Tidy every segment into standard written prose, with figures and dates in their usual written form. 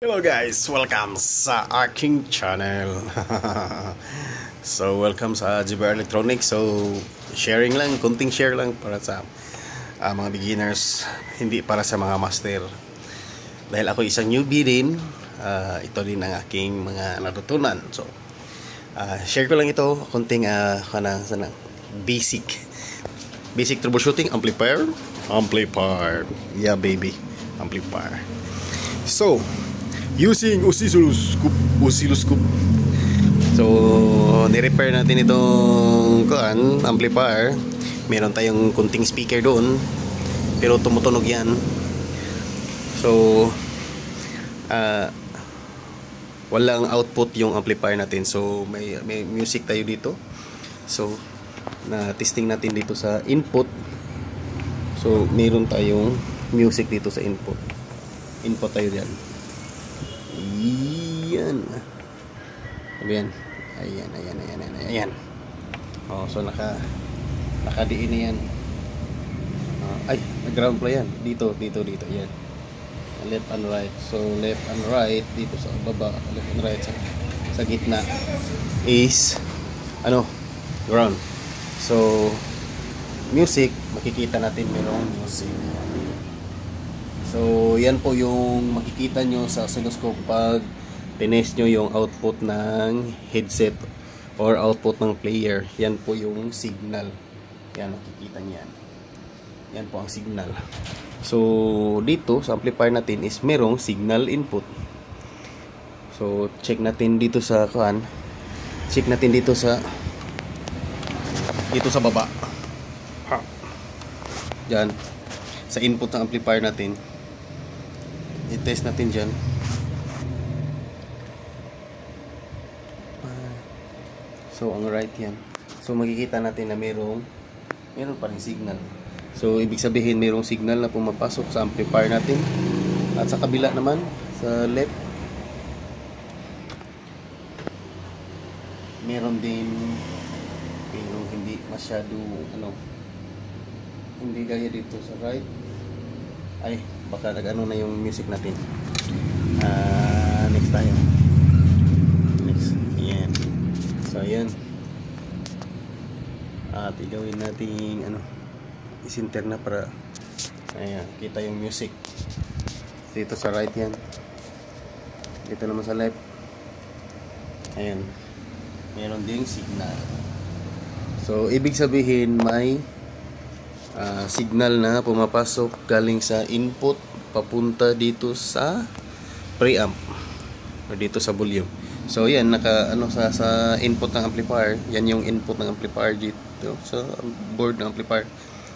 Hello guys, welcome sa aking channel. So welcome sa JBR Electronics. So sharing lang, konting share lang para sa mga beginners, hindi para sa mga master. Dahil ako isang newbie din, ito din ang aking mga natutunan. So share ko lang ito, konting basic troubleshooting amplifier. Yeah baby, amplifier. So using oscilloscope. So, ni-repair natin itong amplifier. Meron tayong kunting speaker doon, pero tumutunog yan. So, walang output yung amplifier natin. So, may music tayo dito. So, na-testing natin dito sa input. So, meron tayong music dito sa input. Input tayo diyan. Ayan. Oh, so nakadiin na yan. Nag-ground pala yan. Dito, yan. Left and right. So, left and right dito sa baba, left and right sa gitna is ground. So, music, makikita natin merong music. So, yan po yung makikita nyo sa oscilloscope pag tinest nyo yung output ng headset or output ng player. Yan po yung signal. Yan, makikita nyo yan. Yan po ang signal. So, dito sa amplifier natin is merong signal input. So, check natin dito sa check natin dito sa baba. Diyan, sa input ng amplifier natin. I-test natin dyan. So, ang right yan. So, makikita natin na meron pa rin signal. So, ibig sabihin merong signal na pumapasok sa amplifier natin. At sa kabila naman, sa left, meron din, pero hindi masyado, hindi gaya dito sa right. Baka na yung music natin. Next tayo. Next. Ayan. So, ayan. At igawin natin isinter na para kita yung music. Dito sa right yan. Dito naman sa left. Ayan. Meron ding signal. So, ibig sabihin may signal na pumapasok galing sa input papunta dito sa preamp o dito sa volume. So yan, sa input ng amplifier, yan yung input ng amplifier dito sa board ng amplifier.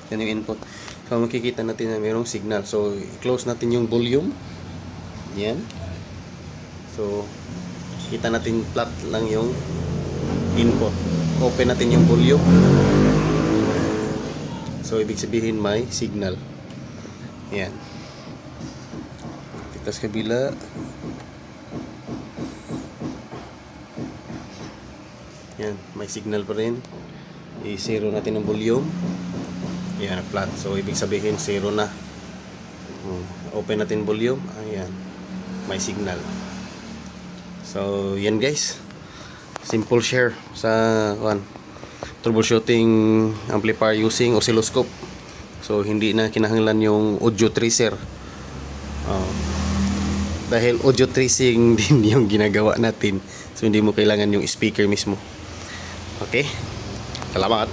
Yan yung input. So makikita natin na mayroong signal. So i-close natin yung volume. Yan. So kita natin flat lang yung input. Open natin yung volume. So, ibig sabihin may signal. Ayan. Dito sa kabila. Ayan. May signal pa rin. I-zero natin ang volume. Ayan, flat. So, ibig sabihin, zero na. Open natin volume. Ayan. May signal. So, yan guys. Simple share sa troubleshooting amplifier using oscilloscope. So hindi na kinahanglan yung audio tracer. Dahil audio tracing din yung ginagawa natin. So hindi mo kailangan yung speaker mismo. Okay? Salamat.